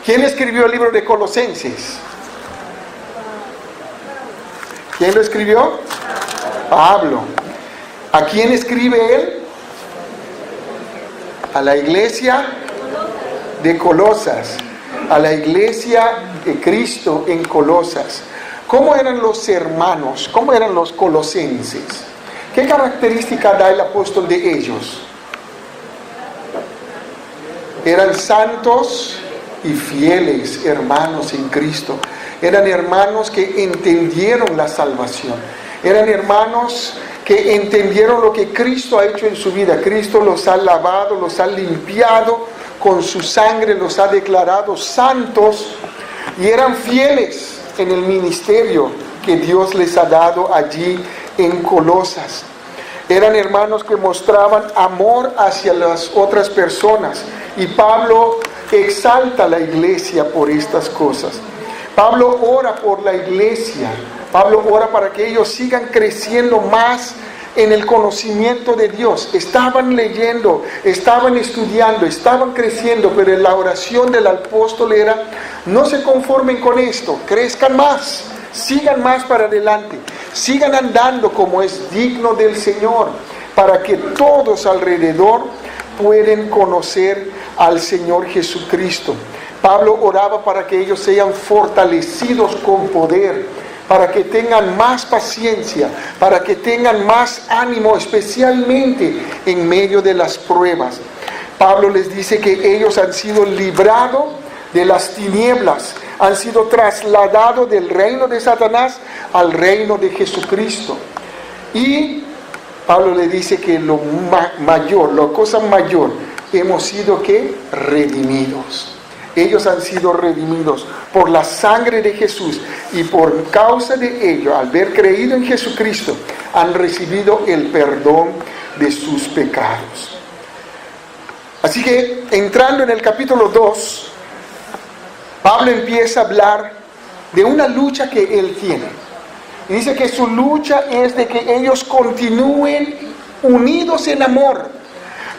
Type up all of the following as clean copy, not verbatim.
¿Quién escribió el libro de Colosenses? ¿Quién lo escribió? Pablo. ¿A quién escribe él? A la iglesia de Colosas, a la iglesia de Cristo en Colosas. ¿Cómo eran los hermanos? ¿Cómo eran los colosenses? ¿Qué característica da el apóstol de ellos? Eran santos y fieles hermanos en Cristo. Eran hermanos que entendieron la salvación. Eran hermanos que entendieron lo que Cristo ha hecho en su vida. Cristo los ha lavado, los ha limpiado con su sangre, los ha declarado santos y eran fieles en el ministerio que Dios les ha dado allí en Colosas. Eran hermanos que mostraban amor hacia las otras personas y Pablo exalta a la iglesia por estas cosas. Pablo ora por la iglesia. Pablo ora para que ellos sigan creciendo más en el conocimiento de Dios. Estaban leyendo, estaban estudiando, estaban creciendo, pero la oración del apóstol era: no se conformen con esto, crezcan más, sigan más para adelante, sigan andando como es digno del Señor, para que todos alrededor puedan conocer al Señor Jesucristo. Pablo oraba para que ellos sean fortalecidos con poder, para que tengan más paciencia, para que tengan más ánimo, especialmente en medio de las pruebas. Pablo les dice que ellos han sido librados de las tinieblas, han sido trasladados del reino de Satanás al reino de Jesucristo. Y Pablo le dice que lo mayor, la cosa mayor, hemos sido que redimidos. Ellos han sido redimidos por la sangre de Jesús y por causa de ello, al haber creído en Jesucristo, han recibido el perdón de sus pecados. Así que, entrando en el capítulo 2, Pablo empieza a hablar de una lucha que él tiene. Y dice que su lucha es de que ellos continúen unidos en amor,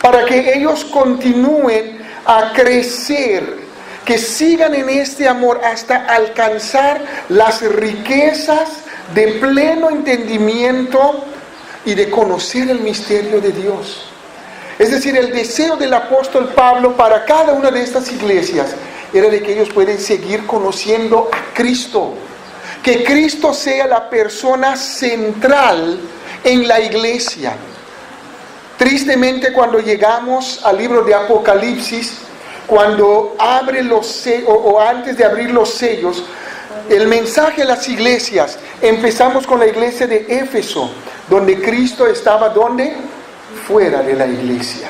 para que ellos continúen a crecer, que sigan en este amor hasta alcanzar las riquezas de pleno entendimiento y de conocer el misterio de Dios. Es decir, el deseo del apóstol Pablo para cada una de estas iglesias era de que ellos puedan seguir conociendo a Cristo, que Cristo sea la persona central en la iglesia. Tristemente, cuando llegamos al libro de Apocalipsis, cuando abre los sellos, o antes de abrir los sellos, el mensaje a las iglesias, empezamos con la iglesia de Éfeso, donde Cristo estaba, ¿dónde? Fuera de la iglesia.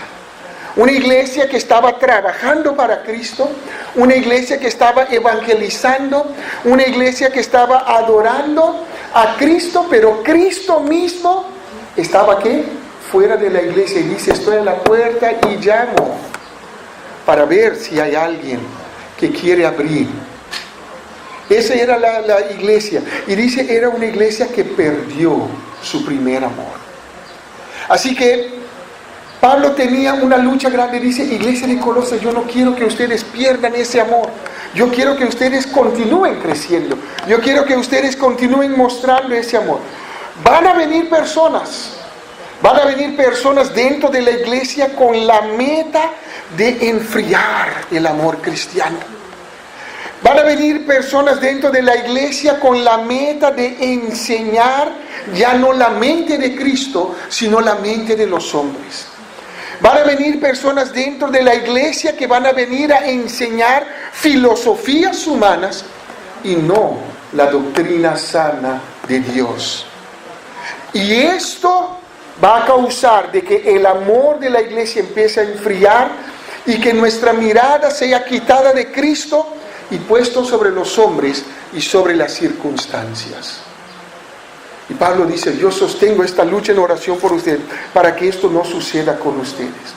Una iglesia que estaba trabajando para Cristo, una iglesia que estaba evangelizando, una iglesia que estaba adorando a Cristo, pero Cristo mismo estaba, ¿qué? Fuera de la iglesia, y dice: estoy en la puerta y llamo, para ver si hay alguien que quiere abrir. Esa era la iglesia. Y dice, era una iglesia que perdió su primer amor. Así que Pablo tenía una lucha grande. Dice: iglesia de Colosas, yo no quiero que ustedes pierdan ese amor. Yo quiero que ustedes continúen creciendo. Yo quiero que ustedes continúen mostrando ese amor. Van a venir personas dentro de la iglesia con la meta de enfriar el amor cristiano. Van a venir personas dentro de la iglesia con la meta de enseñar ya no la mente de Cristo, sino la mente de los hombres. Van a venir personas dentro de la iglesia que van a venir a enseñar filosofías humanas y no la doctrina sana de Dios. Y esto va a causar de que el amor de la iglesia empiece a enfriar y que nuestra mirada sea quitada de Cristo y puesto sobre los hombres y sobre las circunstancias. Y Pablo dice: yo sostengo esta lucha en oración por ustedes para que esto no suceda con ustedes.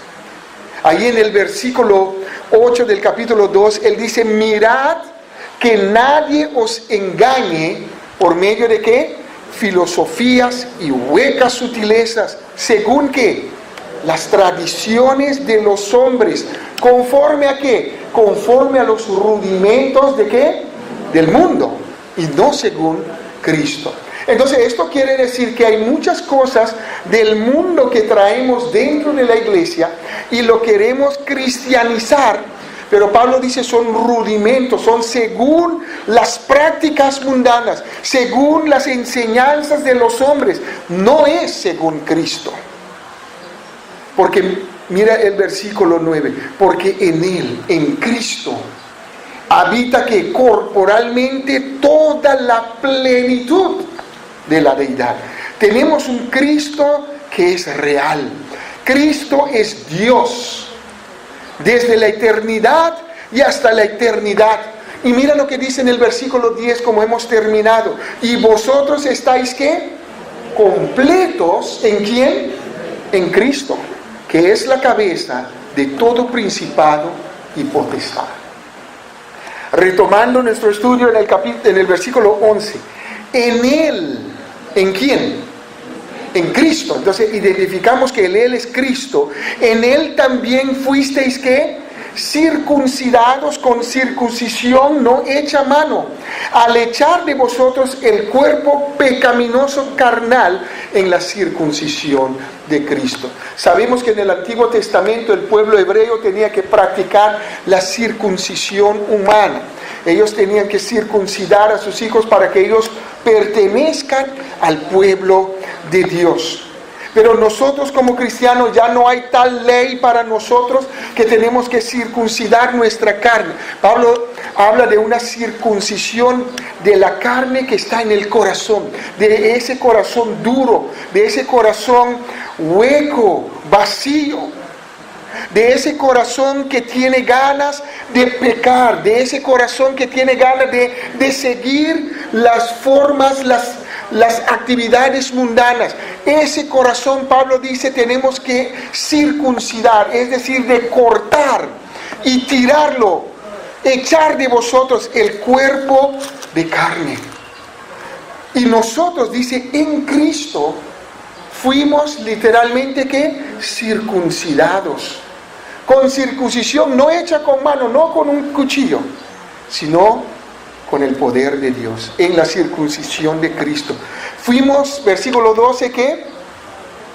Ahí en el versículo 8 del capítulo 2, él dice: mirad que nadie os engañe por medio de ¿qué? Filosofías y huecas sutilezas, según ¿qué? Las tradiciones de los hombres, conforme a ¿qué? conforme a los rudimentos ¿de qué? Del mundo, y no según Cristo. Entonces esto quiere decir que hay muchas cosas del mundo que traemos dentro de la iglesia y lo queremos cristianizar, pero Pablo dice son rudimentos, son según las prácticas mundanas, según las enseñanzas de los hombres, no es según Cristo. Porque mira el versículo 9, porque en Él, en Cristo, habita que corporalmente toda la plenitud de la deidad. Tenemos un Cristo que es real. Cristo es Dios desde la eternidad y hasta la eternidad. Y mira lo que dice en el versículo 10, como hemos terminado. Y vosotros estáis ¿qué? Completos ¿en quién? En Cristo, que es la cabeza de todo principado y potestad. Retomando nuestro estudio en el versículo 11, en Él, ¿en quién? En Cristo. Entonces identificamos que Él es Cristo. En Él también fuisteis ¿qué? Circuncidados con circuncisión no hecha a mano, al echar de vosotros el cuerpo pecaminoso carnal en la circuncisión de Cristo. Sabemos que en el Antiguo Testamento el pueblo hebreo tenía que practicar la circuncisión humana. Ellos tenían que circuncidar a sus hijos para que ellos pertenezcan al pueblo de Dios. Pero nosotros como cristianos ya no hay tal ley para nosotros que tenemos que circuncidar nuestra carne. Pablo habla de una circuncisión de la carne que está en el corazón, de ese corazón duro, de ese corazón hueco, vacío, de ese corazón que tiene ganas de pecar, de ese corazón que tiene ganas de seguir las formas, las actividades mundanas. Ese corazón, Pablo dice, tenemos que circuncidar, es decir, de cortar y tirarlo, echar de vosotros el cuerpo de carne. Y nosotros, dice, en Cristo fuimos literalmente ¿qué? Circuncidados. Con circuncisión no hecha con mano, no con un cuchillo, sino con el poder de Dios, en la circuncisión de Cristo. Fuimos, versículo 12, ¿qué?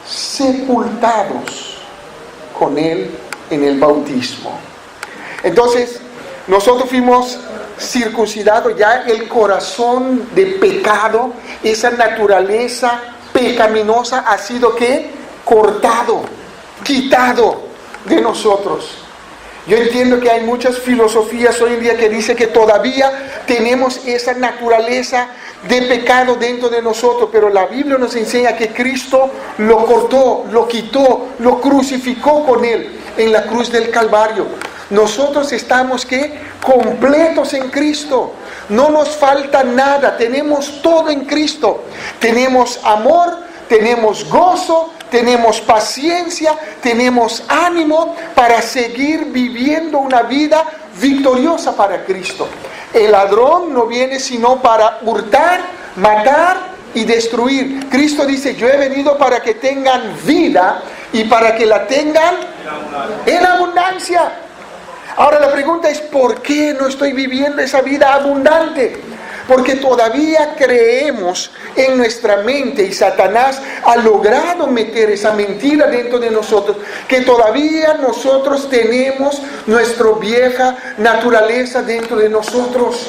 Sepultados con Él en el bautismo. Entonces, nosotros fuimos circuncidados, ya el corazón de pecado, esa naturaleza pecaminosa ha sido ¿qué? Cortado, quitado de nosotros. Yo entiendo que hay muchas filosofías hoy en día que dicen que todavía tenemos esa naturaleza de pecado dentro de nosotros, pero la Biblia nos enseña que Cristo lo cortó, lo quitó, lo crucificó con Él en la cruz del Calvario. Nosotros estamos ¿qué? Completos en Cristo. No nos falta nada, tenemos todo en Cristo. Tenemos amor, tenemos gozo, tenemos paciencia, tenemos ánimo para seguir viviendo una vida victoriosa para Cristo. El ladrón no viene sino para hurtar, matar y destruir. Cristo dice, yo he venido para que tengan vida y para que la tengan en abundancia. Ahora la pregunta es, ¿por qué no estoy viviendo esa vida abundante? Porque todavía creemos en nuestra mente y Satanás ha logrado meter esa mentira dentro de nosotros, que todavía nosotros tenemos nuestra vieja naturaleza dentro de nosotros.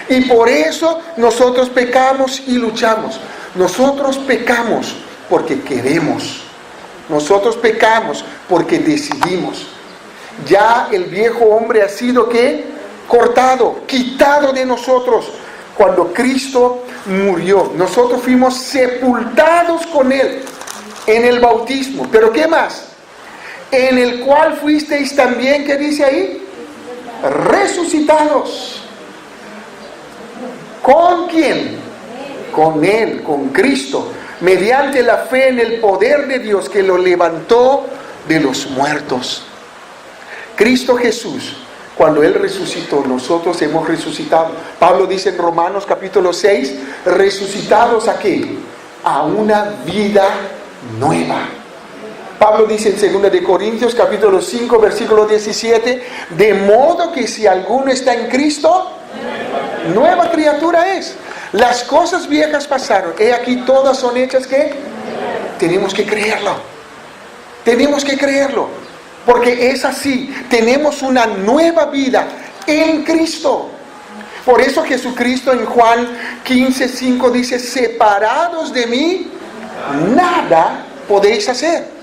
Y por eso nosotros pecamos y luchamos. Nosotros pecamos porque queremos. Nosotros pecamos porque decidimos. Ya el viejo hombre ha sido ¿qué? Cortado, quitado de nosotros. Cuando Cristo murió, nosotros fuimos sepultados con Él en el bautismo. ¿Pero qué más? En el cual fuisteis también, ¿qué dice ahí? Resucitados. ¿Con quién? Con Él, con Cristo, mediante la fe en el poder de Dios que lo levantó de los muertos. Cristo Jesús, cuando Él resucitó, nosotros hemos resucitado. Pablo dice en Romanos capítulo 6, resucitados ¿a qué? A una vida nueva. Pablo dice en 2 de Corintios capítulo 5 versículo 17, de modo que si alguno está en Cristo, nueva criatura es. Las cosas viejas pasaron, he aquí todas son hechas que tenemos que creerlo. Tenemos que creerlo, porque es así, tenemos una nueva vida en Cristo. Por eso Jesucristo en Juan 15:5 dice, separados de mí, nada podéis hacer.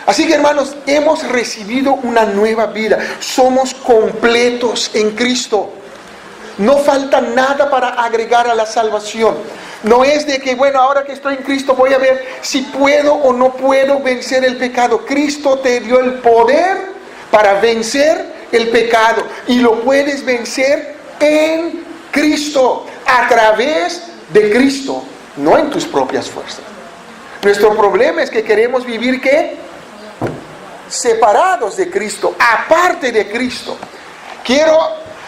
Así que hermanos, hemos recibido una nueva vida, somos completos en Cristo. No falta nada para agregar a la salvación. No es de que, bueno, ahora que estoy en Cristo voy a ver si puedo o no puedo vencer el pecado. Cristo te dio el poder para vencer el pecado. Y lo puedes vencer en Cristo, a través de Cristo, no en tus propias fuerzas. Nuestro problema es que queremos vivir, ¿qué? Separados de Cristo, aparte de Cristo.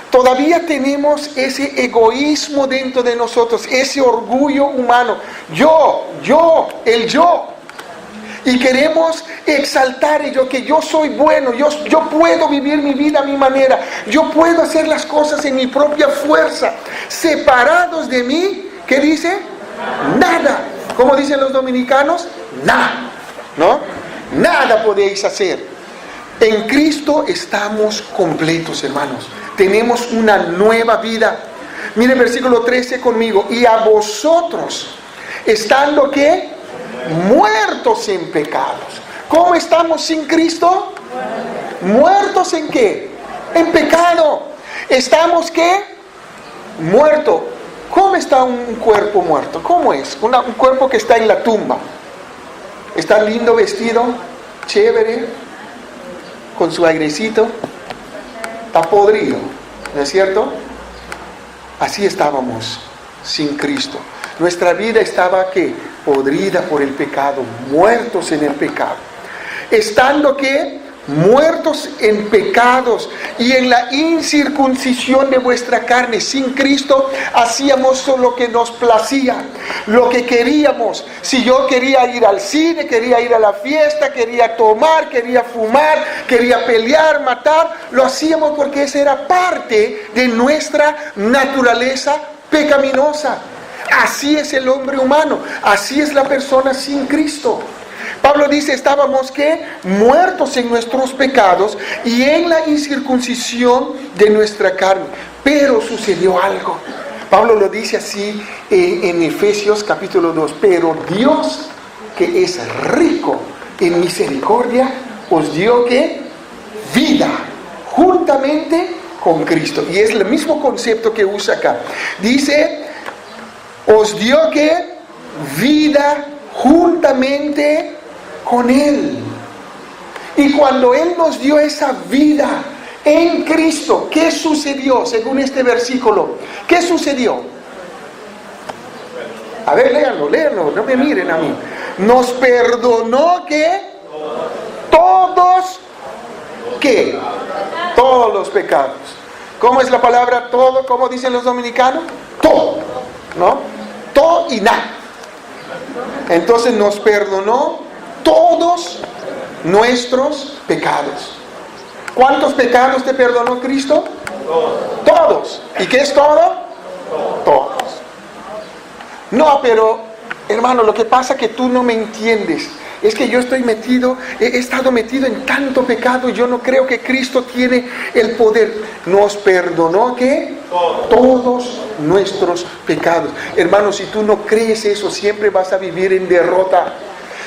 Todavía tenemos ese egoísmo dentro de nosotros, ese orgullo humano. El yo. Y queremos exaltar ello, que yo soy bueno, yo puedo vivir mi vida a mi manera, yo puedo hacer las cosas en mi propia fuerza. Separados de mí, ¿qué dice? Nada. ¿Cómo dicen los dominicanos? Nada. ¿No? Nada podéis hacer. En Cristo estamos completos, hermanos. Tenemos una nueva vida. Miren versículo 13 conmigo. Y a vosotros, estando ¿qué? Muertos en pecados. ¿Cómo estamos sin Cristo? ¿Muertos en qué? En pecado. ¿Estamos qué? Muerto. ¿Cómo está un cuerpo muerto? ¿Cómo es? Un cuerpo que está en la tumba. Está lindo vestido, chévere, con su airecito. Está podrido, ¿no es cierto? Así estábamos sin Cristo. Nuestra vida estaba ¿qué? Podrida por el pecado, muertos en el pecado. Estando ¿qué? Muertos en pecados y en la incircuncisión de vuestra carne. Sin Cristo hacíamos lo que nos placía, lo que queríamos. Si yo quería ir al cine, quería ir a la fiesta, quería tomar, quería fumar, quería pelear, matar, lo hacíamos porque esa era parte de nuestra naturaleza pecaminosa. Así es el hombre humano, así es la persona sin Cristo. Pablo dice, estábamos ¿qué? Muertos en nuestros pecados y en la incircuncisión de nuestra carne. Pero sucedió algo. Pablo lo dice así en Efesios capítulo 2. Pero Dios, que es rico en misericordia, os dio ¿qué? Vida, juntamente con Cristo. Y es el mismo concepto que usa acá. Dice, os dio ¿qué? Vida juntamente con Él. Y cuando Él nos dio esa vida en Cristo, ¿qué sucedió según este versículo? ¿Qué sucedió? A ver, léanlo, no me miren a mí. Nos perdonó ¿qué? Todos, ¿qué? Todos los pecados. ¿Cómo es la palabra todo? ¿Cómo dicen los dominicanos? Todo, ¿no? Todo y nada. Entonces nos perdonó todos nuestros pecados. ¿Cuántos pecados te perdonó Cristo? Todos. ¿Y qué es todo? Todos. No, pero hermano, lo que pasa es que tú no me entiendes. Es que yo he estado metido en tanto pecado y yo no creo que Cristo tiene el poder. Nos perdonó ¿qué? Todos nuestros pecados. Hermano, si tú no crees eso, siempre vas a vivir en derrota.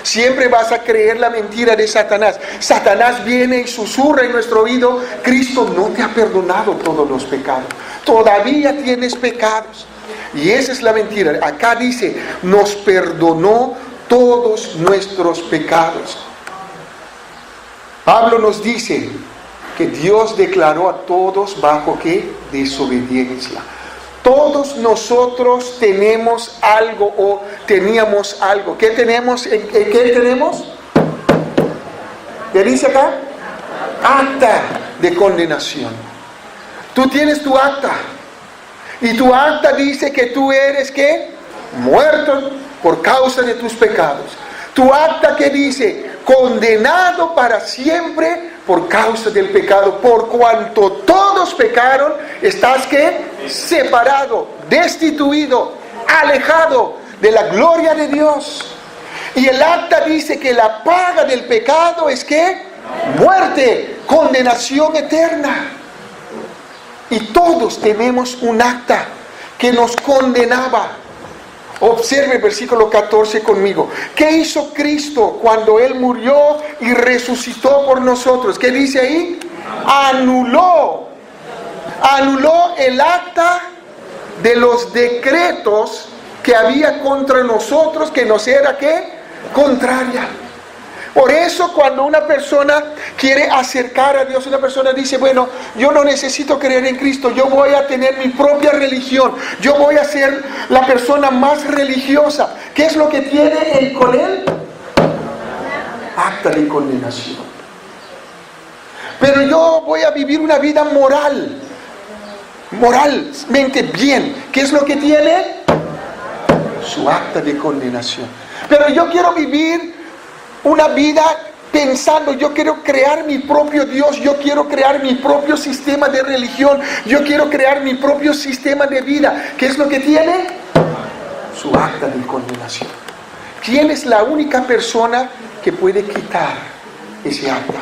Siempre vas a creer la mentira de Satanás. Satanás viene y susurra en nuestro oído, Cristo no te ha perdonado todos los pecados. Todavía tienes pecados. Y esa es la mentira. Acá dice, nos perdonó todos nuestros pecados. Pablo nos dice que Dios declaró a todos bajo ¿qué? Desobediencia. Todos nosotros tenemos algo o teníamos algo. ¿Qué tenemos? ¿Qué tenemos? ¿Qué dice acá? Acta de condenación. Tú tienes tu acta. Y tu acta dice que tú eres ¿qué? Muerto por causa de tus pecados. Tu acta que dice, condenado para siempre por causa del pecado. Por cuanto todos pecaron, estás ¿qué? Separado, destituido, alejado de la gloria de Dios. Y el acta dice que la paga del pecado es ¿qué? Muerte, condenación eterna. Y todos tenemos un acta que nos condenaba. Observe el versículo 14 conmigo. ¿Qué hizo Cristo cuando Él murió y resucitó por nosotros? ¿Qué dice ahí? Anuló el acta de los decretos que había contra nosotros, que nos era ¿qué? Contraria. Por eso cuando una persona quiere acercar a Dios, una persona dice, bueno, yo no necesito creer en Cristo, yo voy a tener mi propia religión, yo voy a ser la persona más religiosa. ¿Qué es lo que tiene él con él? Acta de condenación. Pero yo voy a vivir una vida moralmente bien. ¿Qué es lo que tiene? Su acta de condenación. Pero yo quiero vivir una vida pensando, yo quiero crear mi propio Dios, yo quiero crear mi propio sistema de religión, yo quiero crear mi propio sistema de vida. ¿Qué es lo que tiene? Su acta de condenación. ¿Quién es la única persona que puede quitar ese acta?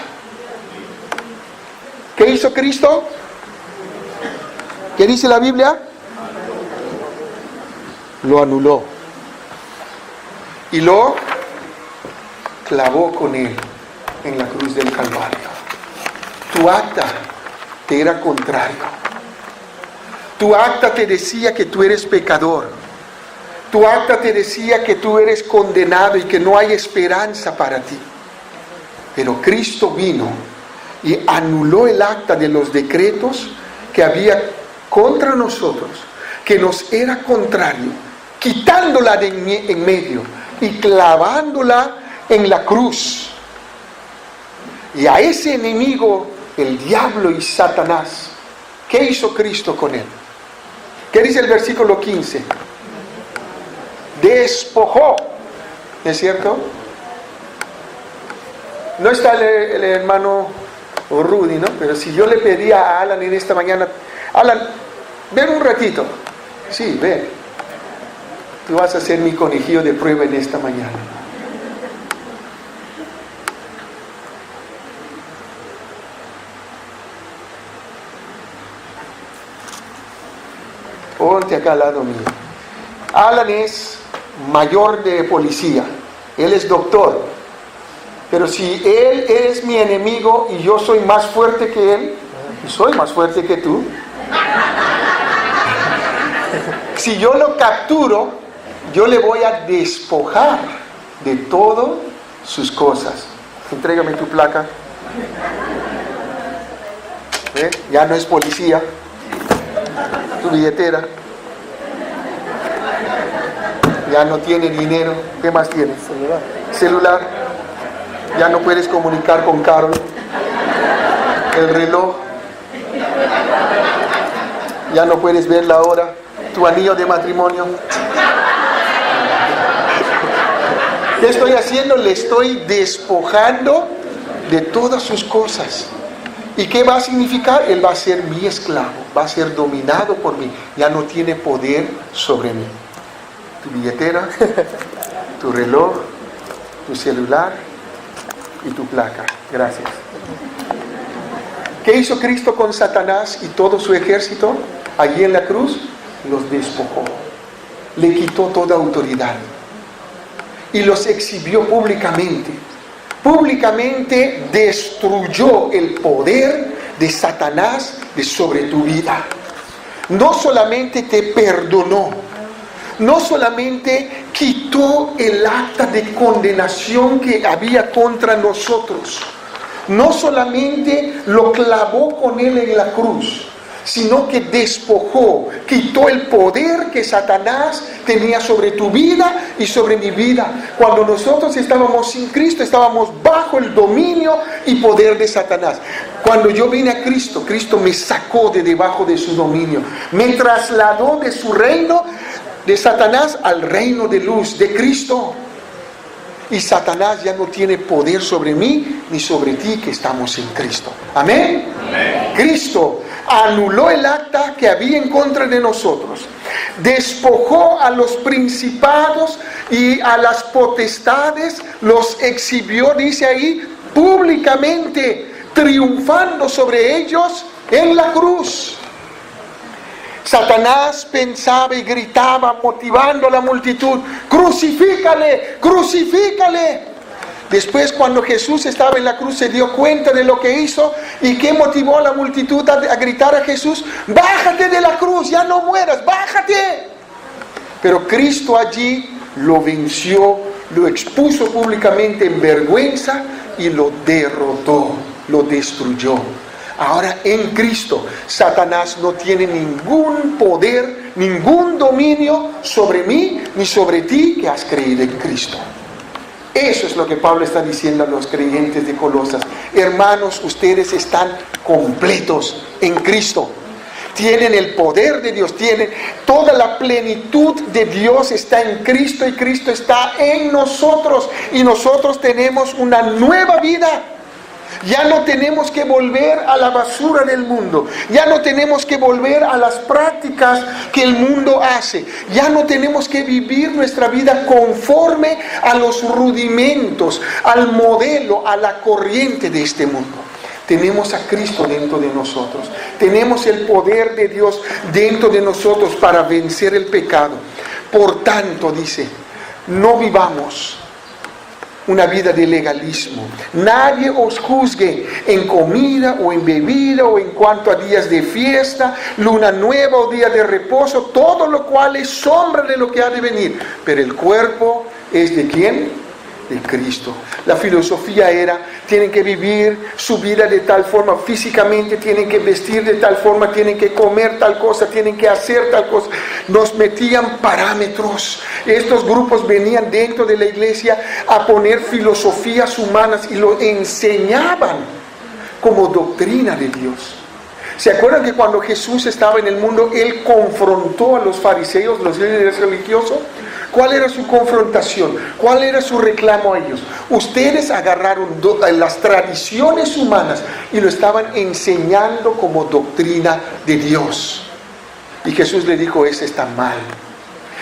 ¿Qué hizo Cristo? ¿Qué dice la Biblia? Lo anuló. Y lo clavó con él en la cruz del Calvario. Tu acta te era contrario. Tu acta te decía que tú eres pecador. Tu acta te decía que tú eres condenado y que no hay esperanza para ti. Pero Cristo vino y anuló el acta de los decretos que había contra nosotros, que nos era contrario, quitándola de en medio y clavándola en la cruz. Y a ese enemigo, el diablo y Satanás, ¿qué hizo Cristo con él? ¿Qué dice el versículo 15? Despojó, ¿es cierto? No está el hermano Rudy, ¿no? Pero si yo le pedía a Alan en esta mañana, Alan, ven un ratito. Sí, ven. Tú vas a ser mi conejillo de prueba en esta mañana. Ponte acá al lado mío. Alan es mayor de policía. Él es doctor. Pero si él es mi enemigo y yo soy más fuerte que él, soy más fuerte que tú. Si yo lo capturo, yo le voy a despojar de todas sus cosas. Entrégame tu placa. ¿Ve? Ya no es policía. Tu billetera. Ya no tiene dinero. ¿Qué más tiene? Celular. Ya no puedes comunicar con Carol. El reloj. Ya no puedes ver la hora. Tu anillo de matrimonio. ¿Qué estoy haciendo? Le estoy despojando de todas sus cosas. ¿Y qué va a significar? Él va a ser mi esclavo, va a ser dominado por mí, ya no tiene poder sobre mí. Tu billetera, tu reloj, tu celular y tu placa. Gracias. ¿Qué hizo Cristo con Satanás y todo su ejército? Allí en la cruz, los despojó. Le quitó toda autoridad. Y los exhibió públicamente. Públicamente destruyó el poder de Satanás sobre tu vida. No solamente te perdonó, no solamente quitó el acta de condenación que había contra nosotros, no solamente lo clavó con él en la cruz, sino que despojó, quitó el poder que Satanás tenía sobre tu vida y sobre mi vida. Cuando nosotros estábamos sin Cristo, estábamos bajo el dominio y poder de Satanás. Cuando yo vine a Cristo, Cristo me sacó de debajo de su dominio, me trasladó de su reino de Satanás al reino de luz de Cristo. y Satanás ya no tiene poder sobre mí ni sobre ti que estamos en Cristo. Amén. Amén. Cristo anuló el acta que había en contra de nosotros, despojó a los principados y a las potestades, los exhibió, dice ahí, públicamente, triunfando sobre ellos en la cruz. Satanás pensaba y gritaba, motivando a la multitud: crucifícale, crucifícale. Después, cuando Jesús estaba en la cruz, se dio cuenta de lo que hizo. ¿Y qué motivó a la multitud a gritar a Jesús? ¡Bájate de la cruz, ya no mueras, bájate! Pero Cristo allí lo venció, lo expuso públicamente en vergüenza y lo derrotó, lo destruyó. Ahora en Cristo, Satanás no tiene ningún poder, ningún dominio sobre mí ni sobre ti que has creído en Cristo. Eso es lo que Pablo está diciendo a los creyentes de Colosas. Hermanos, ustedes están completos en Cristo. Tienen el poder de Dios, tienen toda la plenitud de Dios está en Cristo y Cristo está en nosotros. Y nosotros tenemos una nueva vida. Ya no tenemos que volver a la basura del mundo. Ya no tenemos que volver a las prácticas que el mundo hace. Ya no tenemos que vivir nuestra vida conforme a los rudimentos, al modelo, a la corriente de este mundo. Tenemos a Cristo dentro de nosotros. Tenemos el poder de Dios dentro de nosotros para vencer el pecado. Por tanto, dice, no vivamos una vida de legalismo. Nadie os juzgue en comida o en bebida o en cuanto a días de fiesta, luna nueva o día de reposo, todo lo cual es sombra de lo que ha de venir. Pero el cuerpo es ¿de quién? De Cristo. La filosofía era, tienen que vivir su vida de tal forma físicamente, tienen que vestir de tal forma, tienen que comer tal cosa, tienen que hacer tal cosa. Nos metían parámetros. Estos grupos venían dentro de la iglesia a poner filosofías humanas y lo enseñaban como doctrina de Dios. ¿Se acuerdan que cuando Jesús estaba en el mundo, Él confrontó a los fariseos, los líderes religiosos? ¿Cuál era su confrontación? ¿Cuál era su reclamo a ellos? Ustedes agarraron las tradiciones humanas y lo estaban enseñando como doctrina de Dios. Y Jesús le dijo, ese está mal.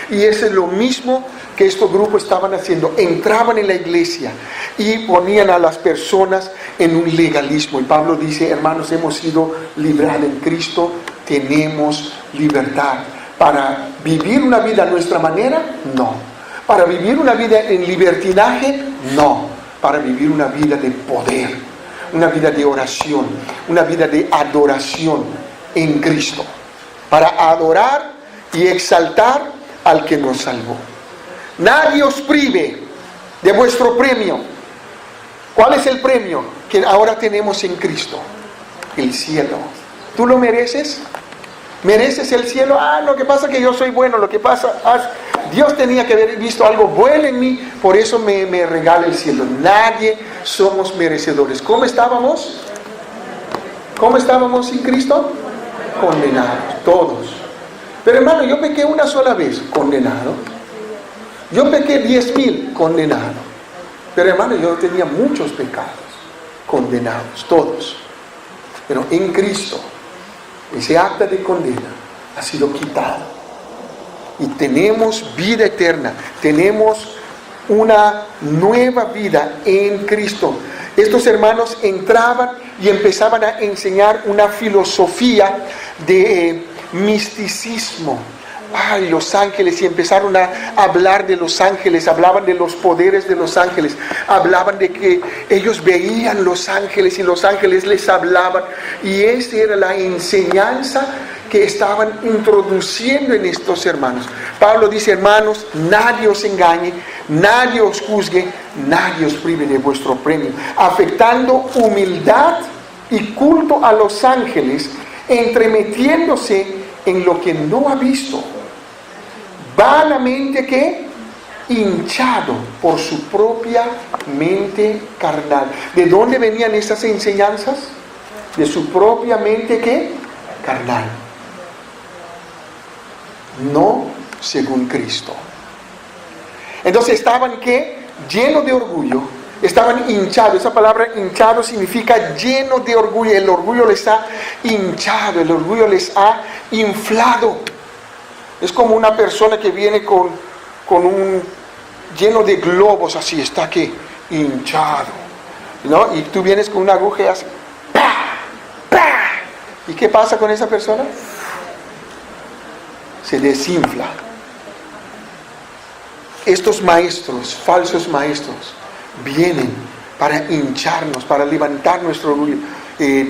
Y eso es lo mismo que estos grupos estaban haciendo. Entraban en la iglesia y ponían a las personas en un legalismo. Y Pablo dice, hermanos, hemos sido librados en Cristo, tenemos libertad. ¿Para vivir una vida a nuestra manera? No. ¿Para vivir una vida en libertinaje? No. Para vivir una vida de poder, una vida de oración, una vida de adoración en Cristo. Para adorar y exaltar al que nos salvó. Nadie os prive de vuestro premio. ¿Cuál es el premio que ahora tenemos en Cristo? El cielo. ¿Tú lo mereces? ¿Mereces el cielo? Lo que pasa es que yo soy bueno, lo que pasa, Dios tenía que haber visto algo bueno en mí, por eso me regala el cielo. Nadie somos merecedores. ¿Cómo estábamos? ¿Cómo estábamos sin Cristo? Condenados, todos. Pero hermano, yo pequé una sola vez, condenado. Yo pequé 10,000, condenado. Pero hermano, yo tenía muchos pecados, condenados, todos. Pero en Cristo, ese acta de condena ha sido quitado. Y tenemos vida eterna. Tenemos una nueva vida en Cristo. Estos hermanos entraban y empezaban a enseñar una filosofía de misticismo. Los ángeles, y empezaron a hablar de los ángeles, hablaban de los poderes de los ángeles, hablaban de que ellos veían los ángeles y los ángeles les hablaban, y esa era la enseñanza que estaban introduciendo en estos hermanos. Pablo dice, hermanos, nadie os engañe, nadie os juzgue, nadie os prive de vuestro premio, afectando humildad y culto a los ángeles, entremetiéndose en lo que no ha visto, vanamente que hinchado por su propia mente carnal. ¿De dónde venían esas enseñanzas? De su propia mente que carnal, no según Cristo. Entonces estaban que lleno de orgullo, estaban hinchados. Esa palabra hinchado significa lleno de orgullo. El orgullo les ha hinchado, el orgullo les ha inflado. Es como una persona que viene con un lleno de globos, así está aquí, hinchado, ¿no? Y tú vienes con una aguja y haces ¡pah! ¡pah! ¿Y qué pasa con esa persona? Se desinfla. Estos maestros, falsos maestros, vienen para hincharnos, para levantar nuestro orgullo.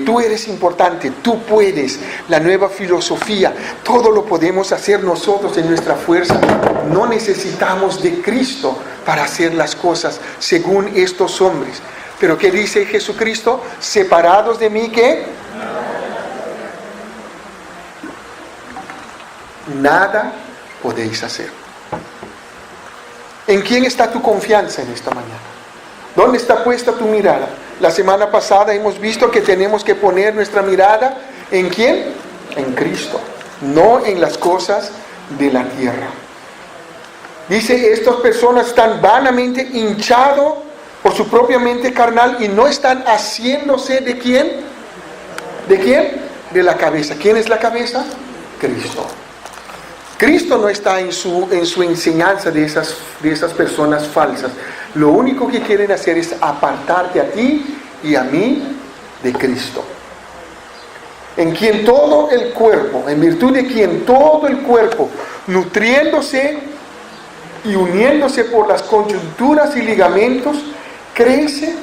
Tú eres importante, tú puedes. La nueva filosofía, todo lo podemos hacer nosotros en nuestra fuerza. No necesitamos de Cristo para hacer las cosas según estos hombres. Pero ¿qué dice Jesucristo? Separados de mí, ¿qué? Nada podéis hacer. ¿En quién está tu confianza en esta mañana? ¿Dónde está puesta tu mirada? La semana pasada hemos visto que tenemos que poner nuestra mirada ¿en quién? En Cristo, no en las cosas de la tierra. Dice, estas personas están vanamente hinchados por su propia mente carnal y no están haciéndose ¿de quién? ¿De quién? De la cabeza. ¿Quién es la cabeza? Cristo. Cristo no está en su enseñanza de esas personas falsas. Lo único que quieren hacer es apartarte a ti y a mí de Cristo. En quien todo el cuerpo, en virtud de quien todo el cuerpo, nutriéndose y uniéndose por las coyunturas y ligamentos, crece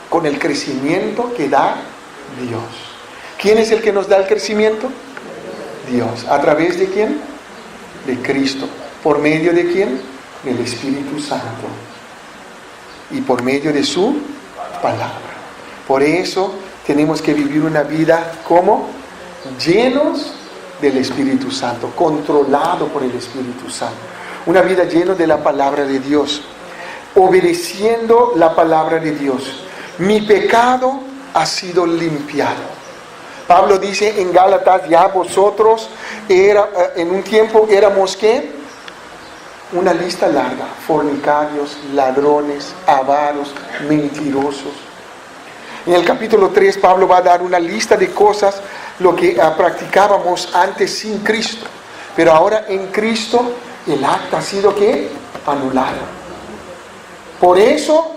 con el crecimiento que da Dios. ¿Quién es el que nos da el crecimiento? Dios. ¿A través de quién? De Cristo. ¿Por medio de quién? Del Espíritu Santo. Y por medio de su palabra. Por eso tenemos que vivir una vida como llenos del Espíritu Santo, controlado por el Espíritu Santo. Una vida llena de la palabra de Dios, obedeciendo la palabra de Dios. Mi pecado ha sido limpiado. Pablo dice en Gálatas, ya vosotros en un tiempo éramos ¿qué? Una lista larga: fornicarios, ladrones, avaros, mentirosos. En el capítulo 3 Pablo va a dar una lista de cosas lo que practicábamos antes sin Cristo, pero ahora en Cristo el acta ha sido ¿qué? Anulado. Por eso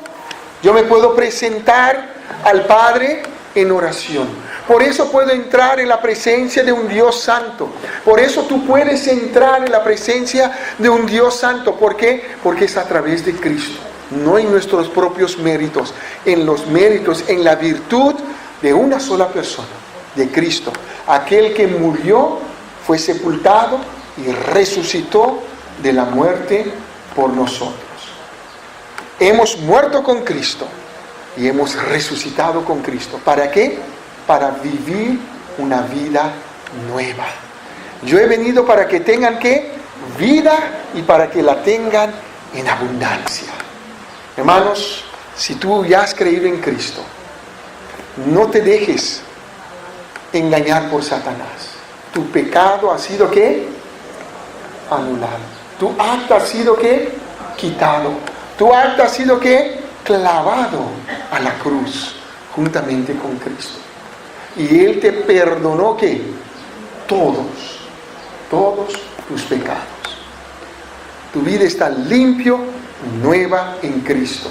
yo me puedo presentar al Padre en oración. Por eso puedo entrar en la presencia de un Dios santo. Por eso tú puedes entrar en la presencia de un Dios santo. ¿Por qué? Porque es a través de Cristo, no en nuestros propios méritos, en los méritos, en la virtud de una sola persona, de Cristo. Aquel que murió, fue sepultado y resucitó de la muerte por nosotros. Hemos muerto con Cristo y hemos resucitado con Cristo. ¿Para qué? Para vivir una vida nueva. Yo he venido para que tengan ¿qué? Vida, y para que la tengan en abundancia. Hermanos, si tú ya has creído en Cristo, no te dejes engañar por Satanás. Tu pecado ha sido ¿qué? Anulado. Tu acta ha sido ¿qué? Quitado. Tu acta ha sido ¿qué? Clavado a la cruz juntamente con Cristo. Y Él te perdonó ¿qué? Todos tus pecados. Tu vida está limpio, nueva en Cristo.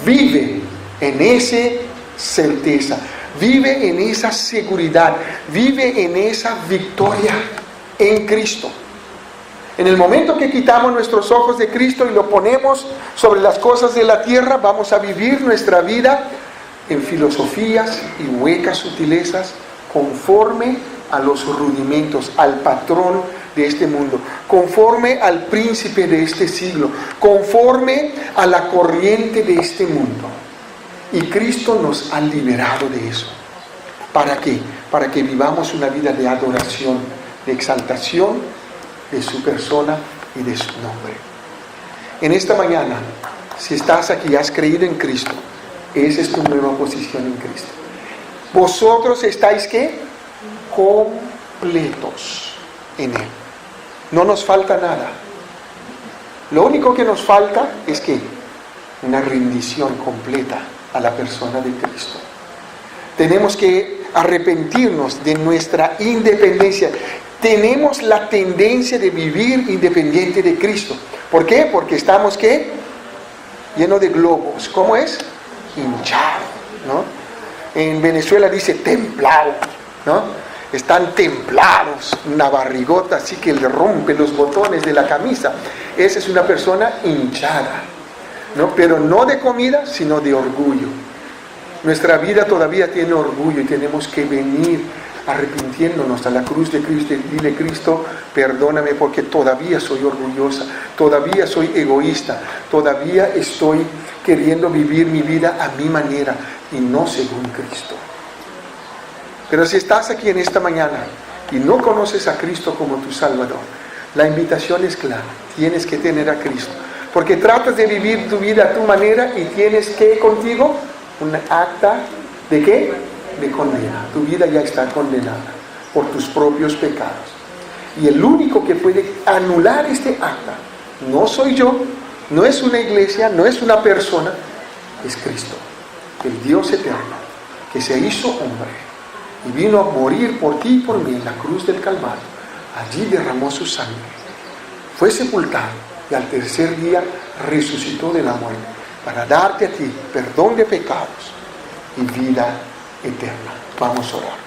Vive en esa certeza, vive en esa seguridad, vive en esa victoria en Cristo. En el momento que quitamos nuestros ojos de Cristo y lo ponemos sobre las cosas de la tierra, vamos a vivir nuestra vida en filosofías y huecas sutilezas, conforme a los rudimentos, al patrón de este mundo, conforme al príncipe de este siglo, conforme a la corriente de este mundo. Y Cristo nos ha liberado de eso. ¿Para qué? Para que vivamos una vida de adoración, de exaltación de su persona y de su nombre. En esta mañana, si estás aquí y has creído en Cristo, esa es tu nueva posición en Cristo. Vosotros estáis ¿qué? Completos en Él. No nos falta nada. Lo único que nos falta es ¿qué? una rendición completa a la persona de Cristo. Tenemos que arrepentirnos de nuestra independencia. Tenemos la tendencia de vivir independiente de Cristo. ¿Por qué? Porque estamos, ¿qué? Llenos de globos. ¿Cómo es? Hinchado, ¿no? En Venezuela dice templado, ¿no? Están templados, una barrigota así que le rompe los botones de la camisa. Esa es una persona hinchada, ¿no? Pero no de comida, sino de orgullo. Nuestra vida todavía tiene orgullo y tenemos que venir arrepintiéndonos a la cruz de Cristo y dile: Cristo, perdóname porque todavía soy orgullosa, todavía soy egoísta, todavía estoy queriendo vivir mi vida a mi manera y no según Cristo. Pero si estás aquí en esta mañana y no conoces a Cristo como tu Salvador, la invitación es clara: tienes que tener a Cristo, porque tratas de vivir tu vida a tu manera y tienes que contigo un acta de ¿qué? De condena. Tu vida ya está condenada por tus propios pecados. Y el único que puede anular este acta no soy yo, no es una iglesia, no es una persona, es Cristo, el Dios eterno, que se hizo hombre y vino a morir por ti y por mí en la cruz del Calvario. Allí derramó su sangre, fue sepultado y al tercer día resucitó de la muerte para darte a ti perdón de pecados y vida eterna. Vamos a orar.